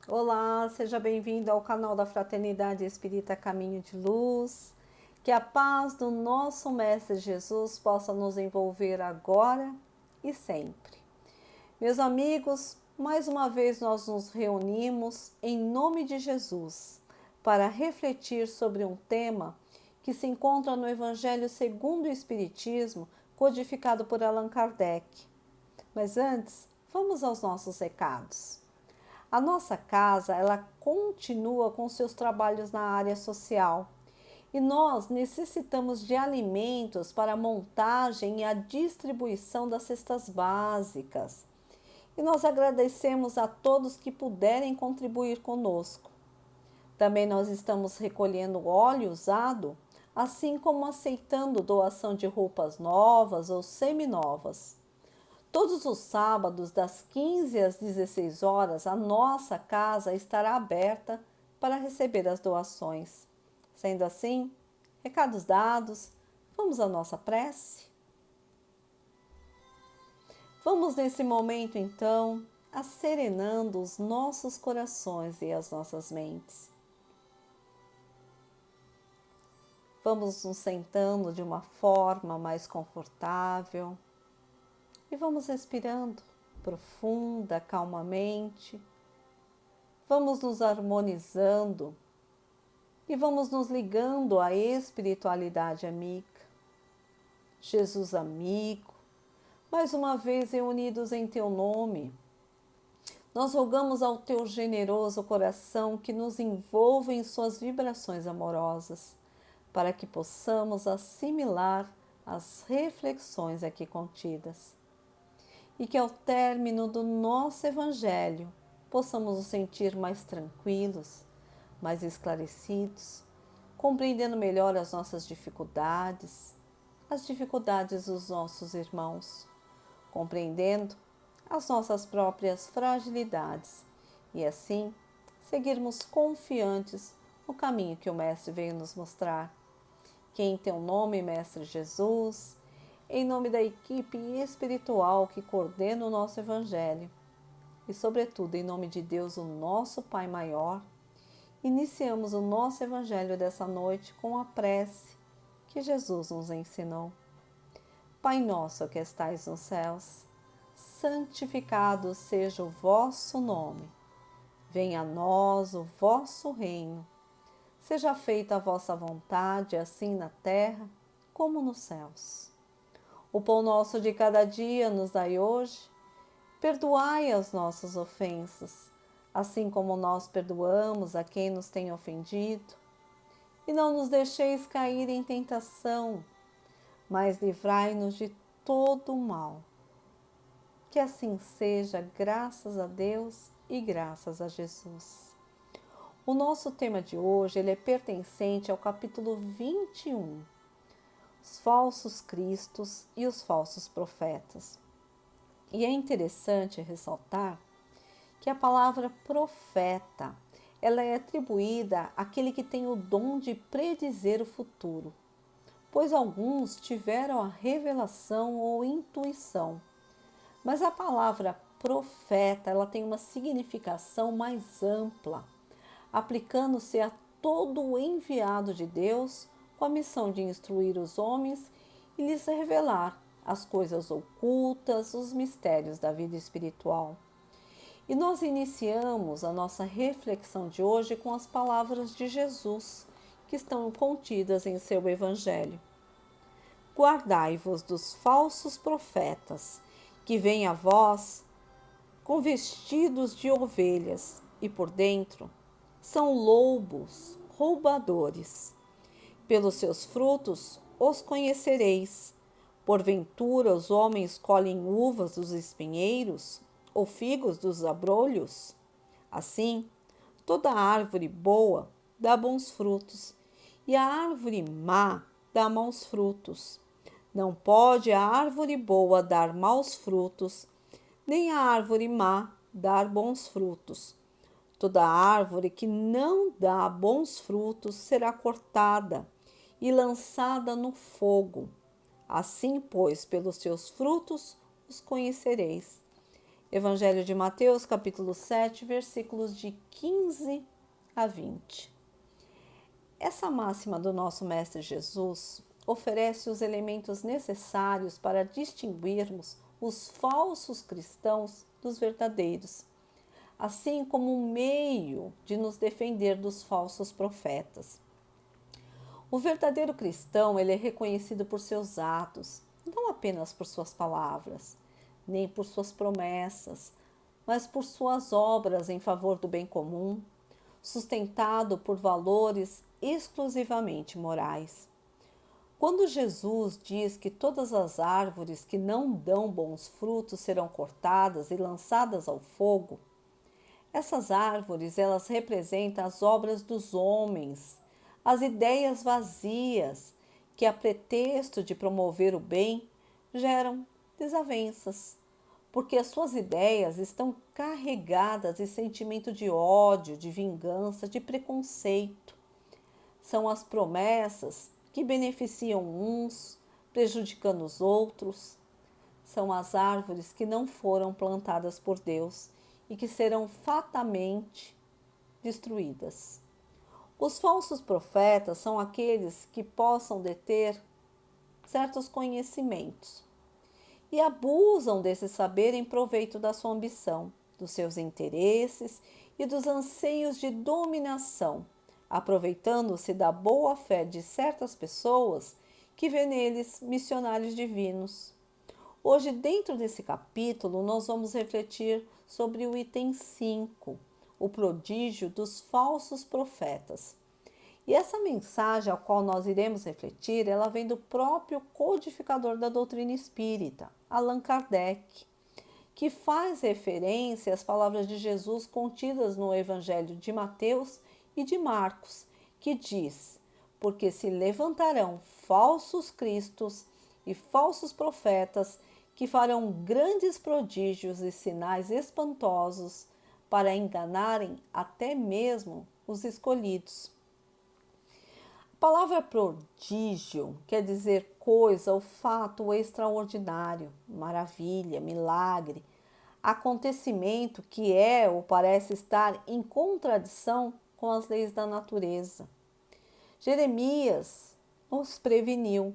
Olá, seja bem-vindo ao canal da Fraternidade Espírita Caminho de Luz. Que a paz do nosso Mestre Jesus possa nos envolver agora e sempre. Meus amigos, mais uma vez nós nos reunimos em nome de Jesus para refletir sobre um tema que se encontra no Evangelho segundo o Espiritismo, codificado por Allan Kardec. Mas antes, vamos aos nossos recados. A nossa casa, ela continua com seus trabalhos na área social e nós necessitamos de alimentos para a montagem e a distribuição das cestas básicas. E nós agradecemos a todos que puderem contribuir conosco. Também nós estamos recolhendo óleo usado, assim como aceitando doação de roupas novas ou seminovas. Todos os sábados, das 15 às 16 horas, a nossa casa estará aberta para receber as doações. Sendo assim, recados dados, vamos à nossa prece? Vamos nesse momento, então, asserenando os nossos corações e as nossas mentes. Vamos nos sentando de uma forma mais confortável. E vamos respirando profunda, calmamente. Vamos nos harmonizando e vamos nos ligando à espiritualidade amiga. Jesus amigo, mais uma vez reunidos em Teu nome, nós rogamos ao Teu generoso coração que nos envolva em suas vibrações amorosas, para que possamos assimilar as reflexões aqui contidas. E que ao término do nosso Evangelho possamos nos sentir mais tranquilos, mais esclarecidos, compreendendo melhor as nossas dificuldades, as dificuldades dos nossos irmãos, compreendendo as nossas próprias fragilidades e assim seguirmos confiantes no caminho que o Mestre veio nos mostrar. Que em Teu nome, Mestre Jesus, em nome da equipe espiritual que coordena o nosso Evangelho e, sobretudo, em nome de Deus, o nosso Pai Maior, iniciamos o nosso Evangelho dessa noite com a prece que Jesus nos ensinou. Pai nosso que estais nos céus, santificado seja o vosso nome. Venha a nós o vosso reino. Seja feita a vossa vontade, assim na terra como nos céus. O pão nosso de cada dia nos dai hoje. Perdoai as nossas ofensas, assim como nós perdoamos a quem nos tem ofendido. E não nos deixeis cair em tentação, mas livrai-nos de todo o mal. Que assim seja, graças a Deus e graças a Jesus. O nosso tema de hoje ele é pertencente ao capítulo 21, os falsos cristos e os falsos profetas. E é interessante ressaltar que a palavra profeta, ela é atribuída àquele que tem o dom de predizer o futuro, pois alguns tiveram a revelação ou intuição. Mas a palavra profeta, ela tem uma significação mais ampla, aplicando-se a todo o enviado de Deus com a missão de instruir os homens e lhes revelar as coisas ocultas, os mistérios da vida espiritual. E nós iniciamos a nossa reflexão de hoje com as palavras de Jesus, que estão contidas em seu Evangelho. Guardai-vos dos falsos profetas, que vêm a vós com vestidos de ovelhas, e por dentro são lobos, roubadores. Pelos seus frutos os conhecereis. Porventura os homens colhem uvas dos espinheiros, ou figos dos abrolhos? Assim, toda árvore boa dá bons frutos, e a árvore má dá maus frutos. Não pode a árvore boa dar maus frutos, nem a árvore má dar bons frutos. Toda árvore que não dá bons frutos será cortada e lançada no fogo. Assim, pois, pelos seus frutos os conhecereis. Evangelho de Mateus, capítulo 7, versículos de 15 a 20. Essa máxima do nosso Mestre Jesus oferece os elementos necessários para distinguirmos os falsos cristãos dos verdadeiros, assim como um meio de nos defender dos falsos profetas. O verdadeiro cristão, ele é reconhecido por seus atos, não apenas por suas palavras, nem por suas promessas, mas por suas obras em favor do bem comum, sustentado por valores exclusivamente morais. Quando Jesus diz que todas as árvores que não dão bons frutos serão cortadas e lançadas ao fogo, essas árvores, elas representam as obras dos homens, as ideias vazias que, a pretexto de promover o bem, geram desavenças, porque as suas ideias estão carregadas de sentimento de ódio, de vingança, de preconceito. São as promessas que beneficiam uns, prejudicando os outros. São as árvores que não foram plantadas por Deus e que serão fatalmente destruídas. Os falsos profetas são aqueles que possam deter certos conhecimentos e abusam desse saber em proveito da sua ambição, dos seus interesses e dos anseios de dominação, aproveitando-se da boa-fé de certas pessoas que vê neles missionários divinos. Hoje, dentro desse capítulo, nós vamos refletir sobre o item 5, o prodígio dos falsos profetas. E essa mensagem a qual nós iremos refletir, ela vem do próprio codificador da doutrina espírita, Allan Kardec, que faz referência às palavras de Jesus contidas no Evangelho de Mateus e de Marcos, que diz: porque se levantarão falsos cristos e falsos profetas que farão grandes prodígios e sinais espantosos para enganarem até mesmo os escolhidos. A palavra prodígio quer dizer coisa ou fato extraordinário, maravilha, milagre, acontecimento que é ou parece estar em contradição com as leis da natureza. Jeremias nos preveniu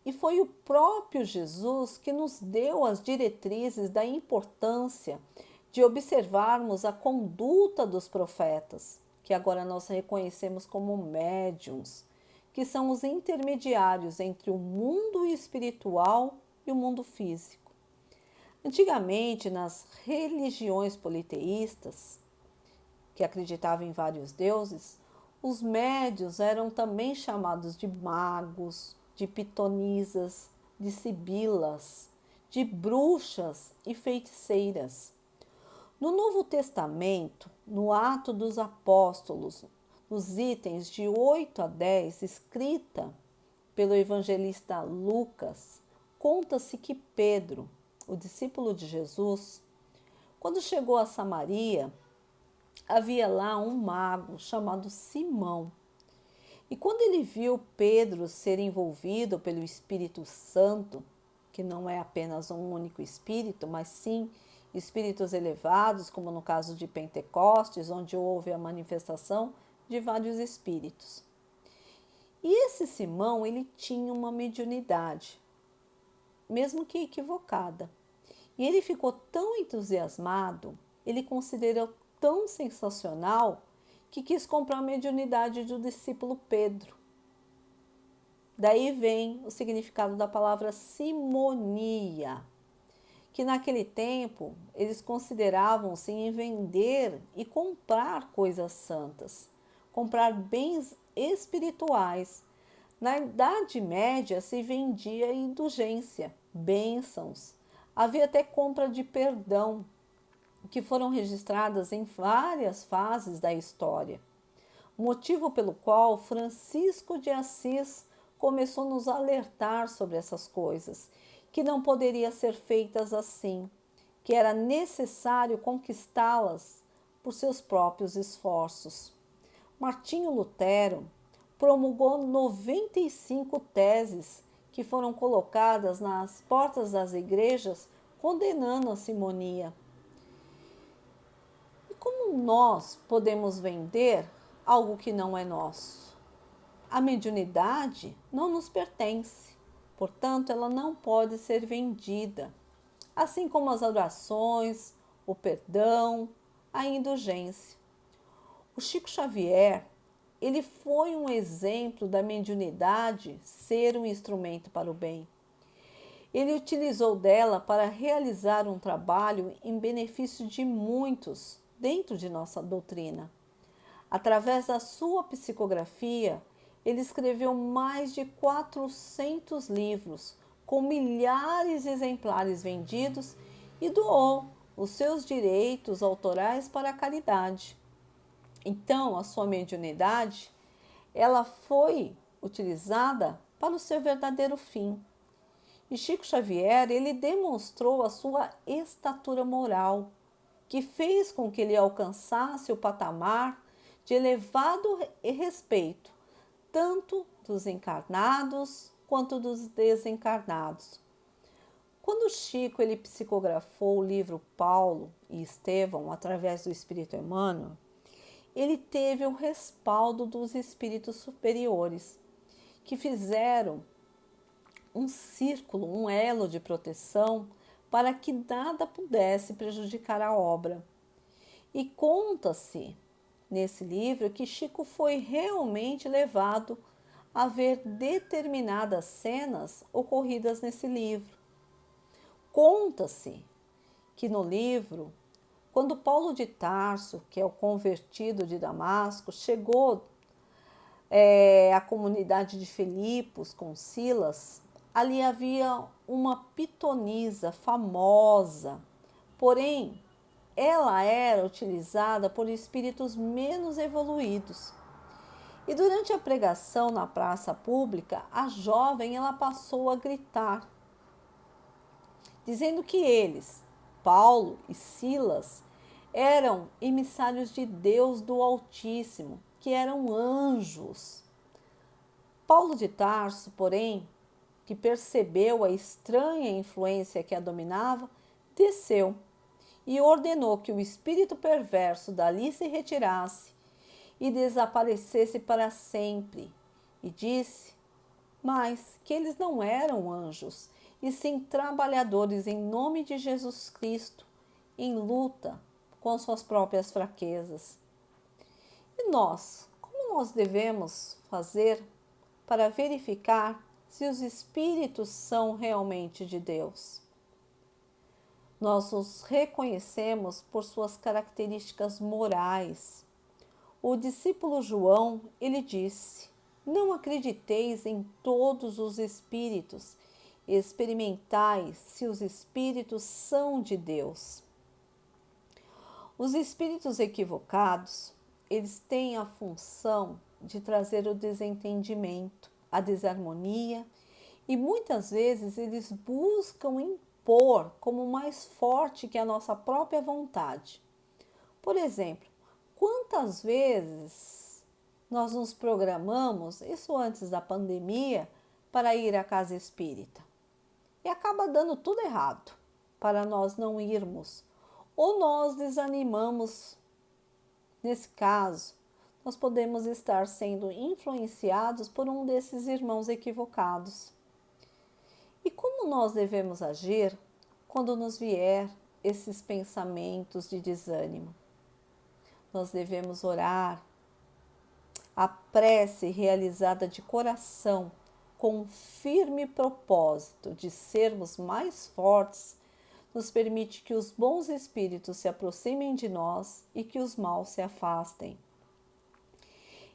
e foi o próprio Jesus que nos deu as diretrizes da importância de observarmos a conduta dos profetas, que agora nós reconhecemos como médiuns, que são os intermediários entre o mundo espiritual e o mundo físico. Antigamente, nas religiões politeístas, que acreditavam em vários deuses, os médiuns eram também chamados de magos, de pitonisas, de sibilas, de bruxas e feiticeiras. No Novo Testamento, no Atos dos Apóstolos, nos itens de 8 a 10, escrita pelo evangelista Lucas, conta-se que Pedro, o discípulo de Jesus, quando chegou a Samaria, havia lá um mago chamado Simão. E quando ele viu Pedro ser envolvido pelo Espírito Santo, que não é apenas um único espírito, mas sim espíritos elevados, como no caso de Pentecostes, onde houve a manifestação de vários espíritos. E esse Simão, ele tinha uma mediunidade, mesmo que equivocada. E ele ficou tão entusiasmado, ele considerou tão sensacional, que quis comprar a mediunidade do discípulo Pedro. Daí vem o significado da palavra simonia, que naquele tempo eles consideravam-se em vender e comprar coisas santas, comprar bens espirituais. Na Idade Média se vendia indulgência, bênçãos, havia até compra de perdão, que foram registradas em várias fases da história, motivo pelo qual Francisco de Assis começou a nos alertar sobre essas coisas, que não poderia ser feitas assim, que era necessário conquistá-las por seus próprios esforços. Martinho Lutero promulgou 95 teses que foram colocadas nas portas das igrejas condenando a simonia. nós podemos vender algo que não é nosso? A mediunidade não nos pertence, portanto, ela não pode ser vendida, assim como as orações, o perdão, a indulgência. O Chico Xavier, ele foi um exemplo da mediunidade ser um instrumento para o bem. Ele utilizou dela para realizar um trabalho em benefício de muitos dentro de nossa doutrina. Através da sua psicografia, ele escreveu mais de 400 livros, com milhares de exemplares vendidos, e doou os seus direitos autorais para a caridade. Então, a sua mediunidade, ela foi utilizada para o seu verdadeiro fim. E Chico Xavier, ele demonstrou a sua estatura moral, que fez com que ele alcançasse o patamar de elevado respeito, tanto dos encarnados quanto dos desencarnados. Quando Chico ele psicografou o livro Paulo e Estevão através do Espírito Emmanuel, ele teve o respaldo dos espíritos superiores, que fizeram um círculo, um elo de proteção para que nada pudesse prejudicar a obra. E conta-se nesse livro que Chico foi realmente levado a ver determinadas cenas ocorridas nesse livro. Conta-se que no livro, quando Paulo de Tarso, que é o convertido de Damasco, chegou à comunidade de Filipos com Silas, ali havia uma pitonisa famosa, porém ela era utilizada por espíritos menos evoluídos. E durante a pregação na praça pública, a jovem ela passou a gritar, dizendo que eles, Paulo e Silas, eram emissários de Deus do Altíssimo, que eram anjos. Paulo de Tarso, porém, que percebeu a estranha influência que a dominava, desceu e ordenou que o espírito perverso dali se retirasse e desaparecesse para sempre. E disse, mas que eles não eram anjos, e sim trabalhadores em nome de Jesus Cristo, em luta com suas próprias fraquezas. E nós, como nós devemos fazer para verificar se os espíritos são realmente de Deus? Nós os reconhecemos por suas características morais. O discípulo João, ele disse, não acrediteis em todos os espíritos, experimentai se os espíritos são de Deus. Os espíritos equivocados, eles têm a função de trazer o desentendimento, a desarmonia, e muitas vezes eles buscam impor como mais forte que a nossa própria vontade. Por exemplo, quantas vezes nós nos programamos, isso antes da pandemia, para ir à casa espírita? E acaba dando tudo errado para nós não irmos. Ou nós desanimamos. Nesse caso, nós podemos estar sendo influenciados por um desses irmãos equivocados. E como nós devemos agir quando nos vier esses pensamentos de desânimo? Nós devemos orar. A prece realizada de coração, com um firme propósito de sermos mais fortes, nos permite que os bons espíritos se aproximem de nós e que os maus se afastem.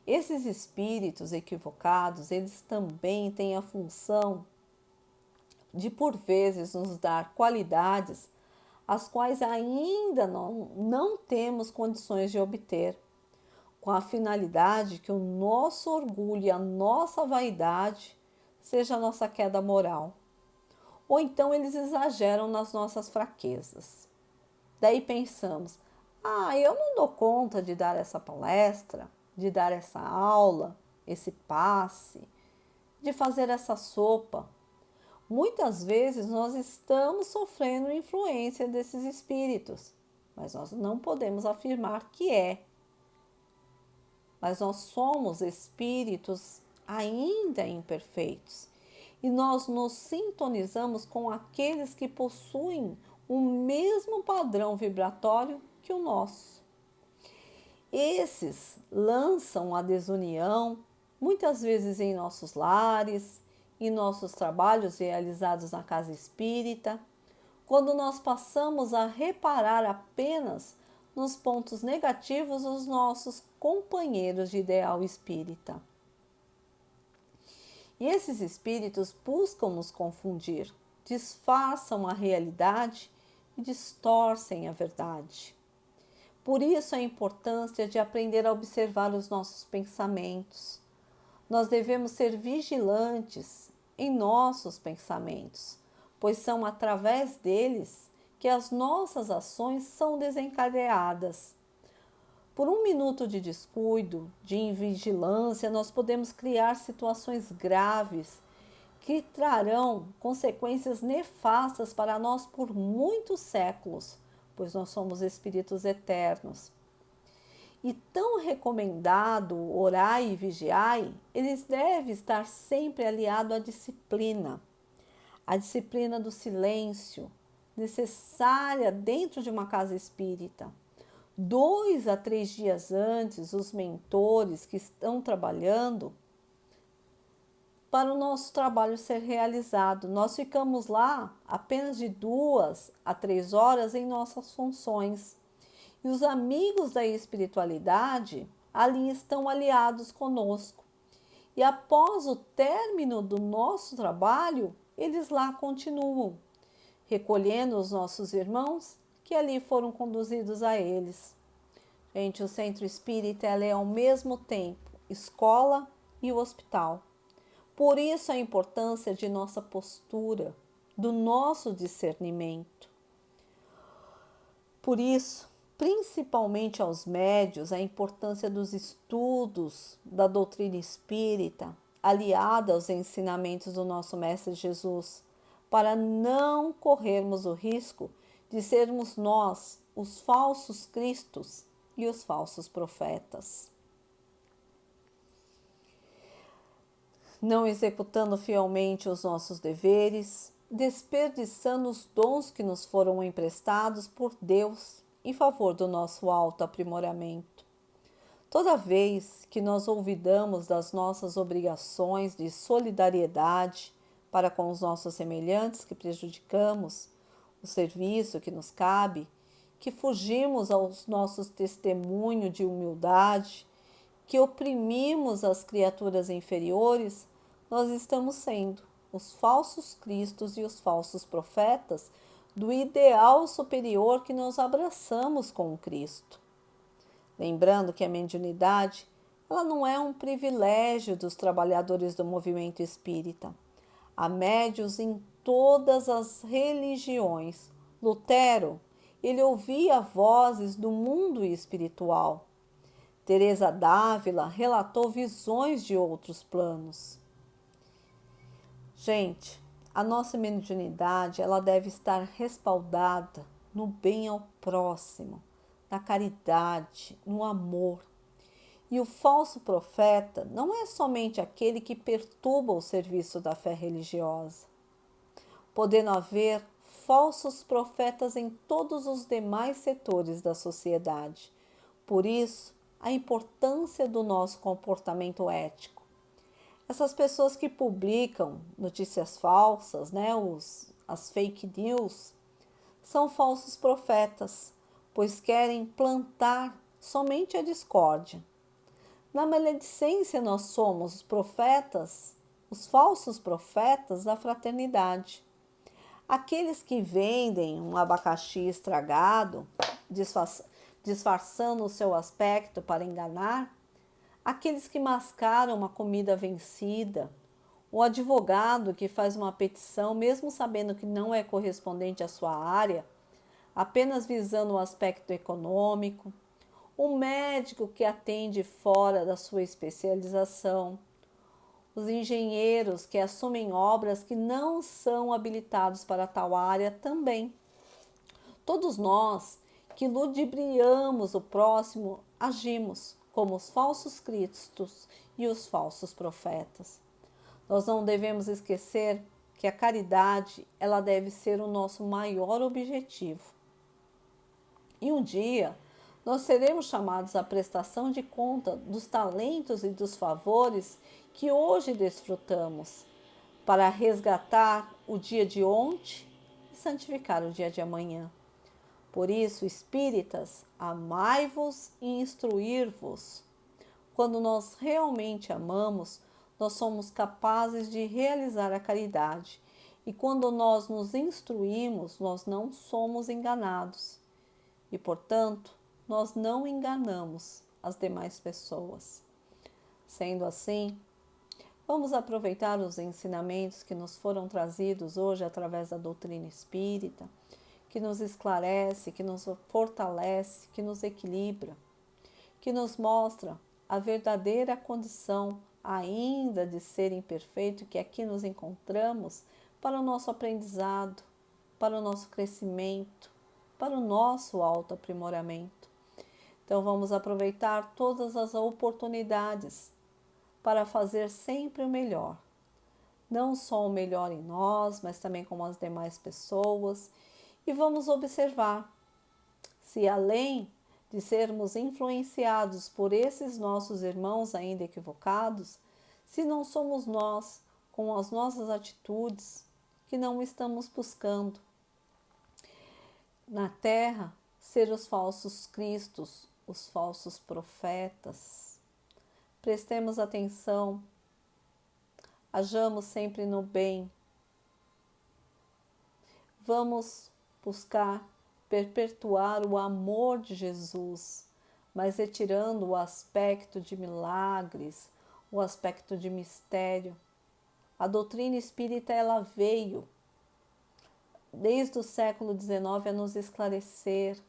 Esses espíritos equivocados, eles também têm a função de, por vezes, nos dar qualidades as quais ainda não temos condições de obter, com a finalidade que o nosso orgulho e a nossa vaidade seja a nossa queda moral. Ou então eles exageram nas nossas fraquezas. Daí pensamos, eu não dou conta de dar essa palestra, de dar essa aula, esse passe, de fazer essa sopa. Muitas vezes nós estamos sofrendo influência desses espíritos. mas nós não podemos afirmar que é. Mas nós somos espíritos ainda imperfeitos e nós nos sintonizamos com aqueles que possuem o mesmo padrão vibratório que o nosso. Esses lançam a desunião, muitas vezes em nossos lares, em nossos trabalhos realizados na casa espírita, quando nós passamos a reparar apenas nos pontos negativos dos nossos companheiros de ideal espírita. E esses espíritos buscam nos confundir, disfarçam a realidade e distorcem a verdade. Por isso a importância de aprender a observar os nossos pensamentos. Nós devemos ser vigilantes em nossos pensamentos, pois são através deles que as nossas ações são desencadeadas. Por um minuto de descuido, de invigilância, nós podemos criar situações graves que trarão consequências nefastas para nós por muitos séculos, pois nós somos espíritos eternos. E tão recomendado orai e vigiai, eles devem estar sempre aliado à disciplina. A disciplina do silêncio, necessária dentro de uma casa espírita. 2 a 3 dias antes, os mentores que estão trabalhando, para o nosso trabalho ser realizado, nós ficamos lá apenas de 2 a 3 horas em nossas funções. E os amigos da espiritualidade ali estão aliados conosco. E após o término do nosso trabalho, eles lá continuam, recolhendo os nossos irmãos que ali foram conduzidos a eles. Gente, o Centro Espírita é ao mesmo tempo escola e o hospital. Por isso a importância de nossa postura, do nosso discernimento. Por isso, principalmente aos médios, a importância dos estudos da doutrina espírita, aliada aos ensinamentos do nosso Mestre Jesus, para não corrermos o risco de sermos nós os falsos cristos e os falsos profetas. Não executando fielmente os nossos deveres, desperdiçando os dons que nos foram emprestados por Deus em favor do nosso autoaprimoramento. Toda vez que nós olvidamos das nossas obrigações de solidariedade para com os nossos semelhantes que prejudicamos, o serviço que nos cabe, que fugimos aos nossos testemunhos de humildade, que oprimimos as criaturas inferiores, nós estamos sendo os falsos cristos e os falsos profetas do ideal superior que nós abraçamos com o Cristo. Lembrando que a mediunidade, ela não é um privilégio dos trabalhadores do movimento espírita. Há médiuns em todas as religiões. Lutero, ele ouvia vozes do mundo espiritual. Teresa d'Ávila relatou visões de outros planos. Gente, a nossa mediunidade, ela deve estar respaldada no bem ao próximo, na caridade, no amor. E o falso profeta não é somente aquele que perturba o serviço da fé religiosa, podendo haver falsos profetas em todos os demais setores da sociedade. Por isso, a importância do nosso comportamento ético. Essas pessoas que publicam notícias falsas, as fake news, são falsos profetas, pois querem plantar somente a discórdia. Na maledicência, nós somos os profetas, os falsos profetas da fraternidade. Aqueles que vendem um abacaxi estragado, disfarçando o seu aspecto para enganar, aqueles que mascaram uma comida vencida, o advogado que faz uma petição, mesmo sabendo que não é correspondente à sua área, apenas visando o aspecto econômico, o médico que atende fora da sua especialização, os engenheiros que assumem obras que não são habilitados para tal área também. Todos nós que ludibriamos o próximo, agimos como os falsos cristos e os falsos profetas. Nós não devemos esquecer que a caridade, ela deve ser o nosso maior objetivo. E um dia nós seremos chamados à prestação de conta dos talentos e dos favores que hoje desfrutamos, para resgatar o dia de ontem e santificar o dia de amanhã. Por isso, espíritas, amai-vos e instruir-vos. Quando nós realmente amamos, nós somos capazes de realizar a caridade. E quando nós nos instruímos, nós não somos enganados. E, portanto, nós não enganamos as demais pessoas. Sendo assim, vamos aproveitar os ensinamentos que nos foram trazidos hoje através da doutrina espírita, que nos esclarece, que nos fortalece, que nos equilibra, que nos mostra a verdadeira condição ainda de ser imperfeito que aqui nos encontramos para o nosso aprendizado, para o nosso crescimento, para o nosso autoaprimoramento. Então vamos aproveitar todas as oportunidades para fazer sempre o melhor. Não só o melhor em nós, mas também com as demais pessoas. E vamos observar se, além de sermos influenciados por esses nossos irmãos ainda equivocados, se não somos nós, com as nossas atitudes, que não estamos buscando na terra ser os falsos cristos, os falsos profetas. Prestemos atenção, hajamos sempre no bem. Vamos buscar perpetuar o amor de Jesus, mas retirando o aspecto de milagres, o aspecto de mistério. A doutrina espírita, ela veio desde o século XIX a nos esclarecer,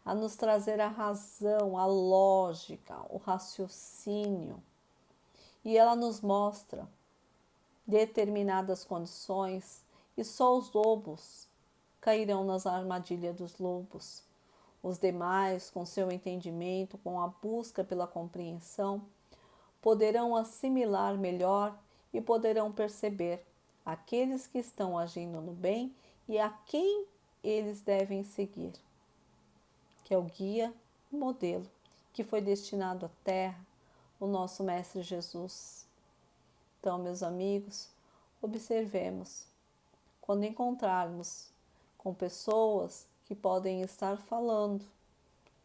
a nos trazer a razão, a lógica, o raciocínio. E ela nos mostra determinadas condições e só os lobos cairão nas armadilhas dos lobos. Os demais, com seu entendimento, com a busca pela compreensão, poderão assimilar melhor e poderão perceber aqueles que estão agindo no bem e a quem eles devem seguir, que é o guia, o modelo, que foi destinado à Terra, o nosso Mestre Jesus. Então, meus amigos, observemos, quando encontrarmos com pessoas que podem estar falando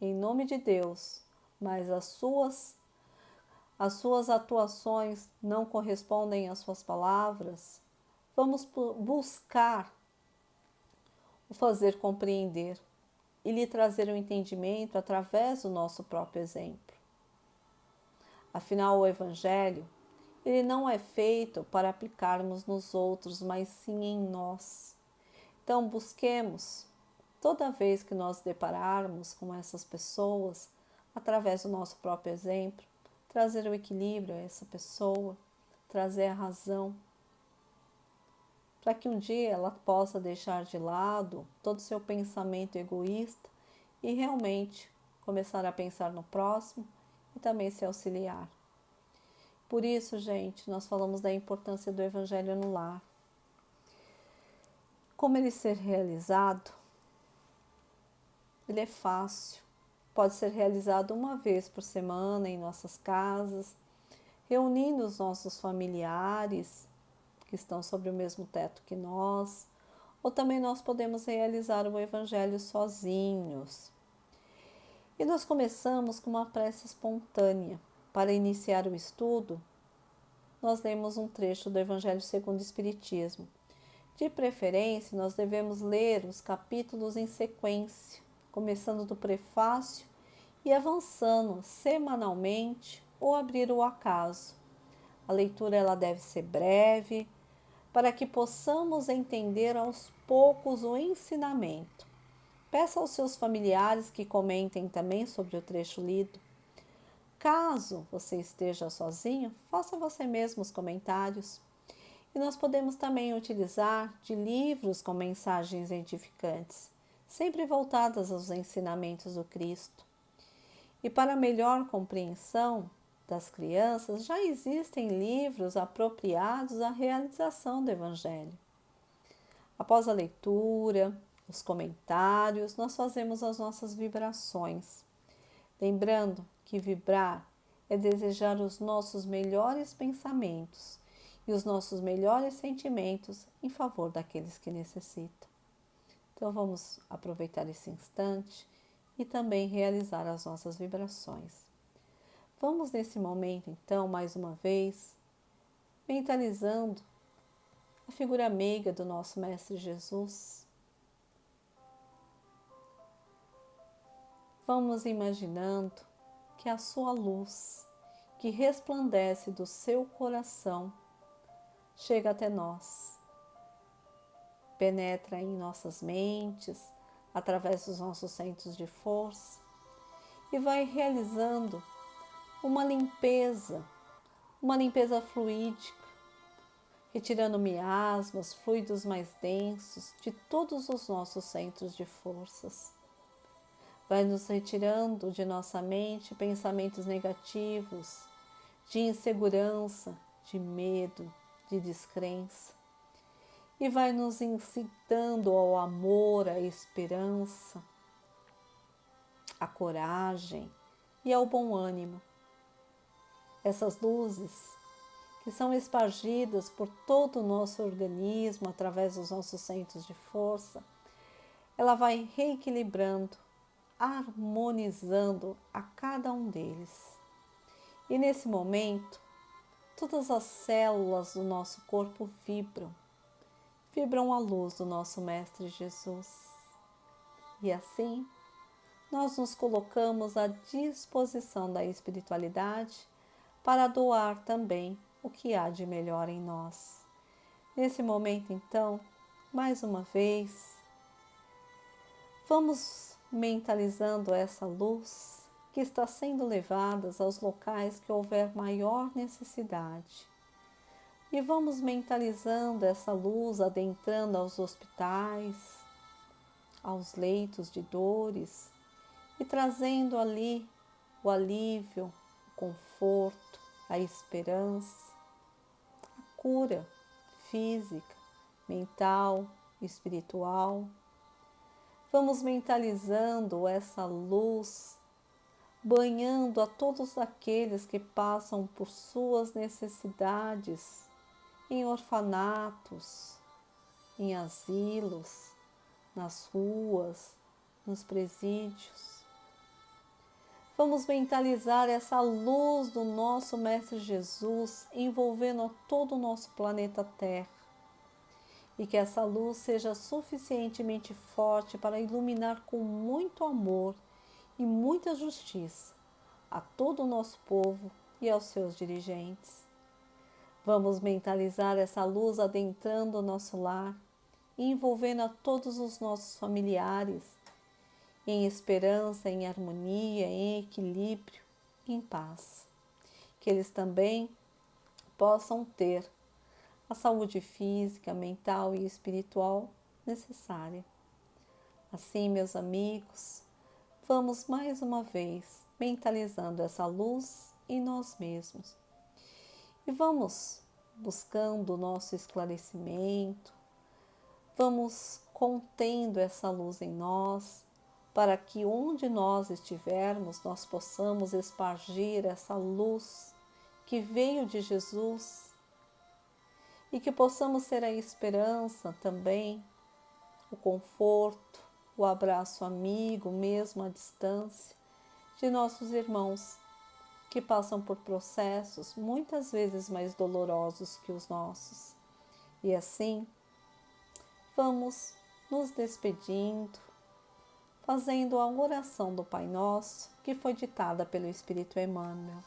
em nome de Deus, mas as suas atuações não correspondem às suas palavras, vamos buscar o fazer compreender e lhe trazer o entendimento através do nosso próprio exemplo. Afinal, o Evangelho, ele não é feito para aplicarmos nos outros, mas sim em nós. Então, busquemos, toda vez que nós depararmos com essas pessoas, através do nosso próprio exemplo, trazer o equilíbrio a essa pessoa, trazer a razão, para que um dia ela possa deixar de lado todo o seu pensamento egoísta e realmente começar a pensar no próximo e também se auxiliar. Por isso, gente, nós falamos da importância do Evangelho no lar. Como ele ser realizado? Ele é fácil. Pode ser realizado uma vez por semana em nossas casas, reunindo os nossos familiares que estão sobre o mesmo teto que nós, ou também nós podemos realizar o Evangelho sozinhos. E nós começamos com uma prece espontânea. Para iniciar o estudo, nós lemos um trecho do Evangelho segundo o Espiritismo. De preferência, nós devemos ler os capítulos em sequência, começando do prefácio e avançando semanalmente ou abrir o acaso. A leitura ela deve ser breve, para que possamos entender aos poucos o ensinamento. Peça aos seus familiares que comentem também sobre o trecho lido. Caso você esteja sozinho, faça você mesmo os comentários. E nós podemos também utilizar de livros com mensagens edificantes. sempre voltadas aos ensinamentos do Cristo. E para melhor compreensão das crianças, já existem livros apropriados à realização do Evangelho. Após a leitura, os comentários, nós fazemos as nossas vibrações. Lembrando que vibrar é desejar os nossos melhores pensamentos e os nossos melhores sentimentos em favor daqueles que necessitam. Então vamos aproveitar esse instante e também realizar as nossas vibrações. Vamos nesse momento, então, mais uma vez, mentalizando a figura meiga do nosso Mestre Jesus. Vamos imaginando que a sua luz, que resplandece do seu coração, chega até nós, penetra em nossas mentes, através dos nossos centros de força e vai realizando uma limpeza fluídica, retirando miasmas, fluidos mais densos de todos os nossos centros de forças. Vai nos retirando de nossa mente pensamentos negativos, de insegurança, de medo, de descrença. E vai nos incitando ao amor, à esperança, à coragem e ao bom ânimo. Essas luzes que são espargidas por todo o nosso organismo através dos nossos centros de força, ela vai reequilibrando, harmonizando a cada um deles. E nesse momento, todas as células do nosso corpo vibram a luz do nosso Mestre Jesus. E assim, nós nos colocamos à disposição da espiritualidade para doar também o que há de melhor em nós. Nesse momento, então, mais uma vez, vamos mentalizando essa luz que está sendo levada aos locais que houver maior necessidade. E vamos mentalizando essa luz adentrando aos hospitais, aos leitos de dores e trazendo ali o alívio, o conforto, a esperança, a cura física, mental, espiritual. Vamos mentalizando essa luz, banhando a todos aqueles que passam por suas necessidades em orfanatos, em asilos, nas ruas, nos presídios. Vamos mentalizar essa luz do nosso Mestre Jesus envolvendo todo o nosso planeta Terra e que essa luz seja suficientemente forte para iluminar com muito amor e muita justiça a todo o nosso povo e aos seus dirigentes. Vamos mentalizar essa luz adentrando o nosso lar e envolvendo a todos os nossos familiares em esperança, em harmonia, em equilíbrio, em paz. Que eles também possam ter a saúde física, mental e espiritual necessária. Assim, meus amigos, vamos mais uma vez mentalizando essa luz em nós mesmos. E vamos buscando o nosso esclarecimento, vamos contendo essa luz em nós, para que onde nós estivermos, nós possamos espargir essa luz que veio de Jesus e que possamos ser a esperança também, o conforto, o abraço amigo, mesmo à distância, de nossos irmãos que passam por processos muitas vezes mais dolorosos que os nossos. E assim, vamos nos despedindo, fazendo a oração do Pai Nosso, que foi ditada pelo Espírito Emmanuel.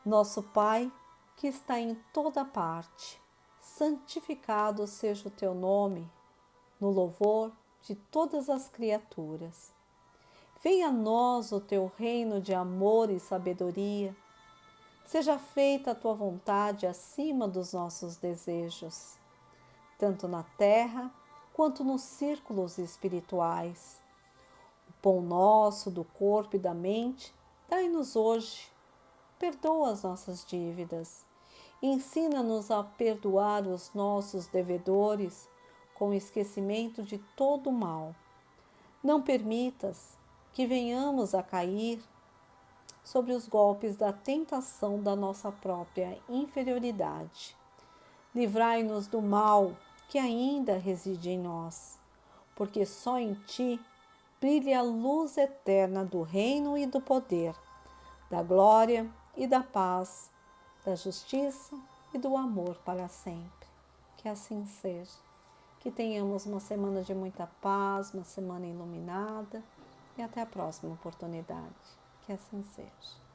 Nosso Pai, que está em toda parte, santificado seja o teu nome, no louvor de todas as criaturas. Venha a nós o teu reino de amor e sabedoria. Seja feita a tua vontade acima dos nossos desejos, tanto na terra quanto nos círculos espirituais. O pão nosso do corpo e da mente, dai-nos hoje. Perdoa as nossas dívidas. Ensina-nos a perdoar os nossos devedores com esquecimento de todo o mal. Não permitas que venhamos a cair sobre os golpes da tentação da nossa própria inferioridade. Livrai-nos do mal que ainda reside em nós, porque só em Ti brilha a luz eterna do reino e do poder, da glória e da paz, da justiça e do amor para sempre. Que assim seja. Que tenhamos uma semana de muita paz, uma semana iluminada e até a próxima oportunidade. Que assim seja.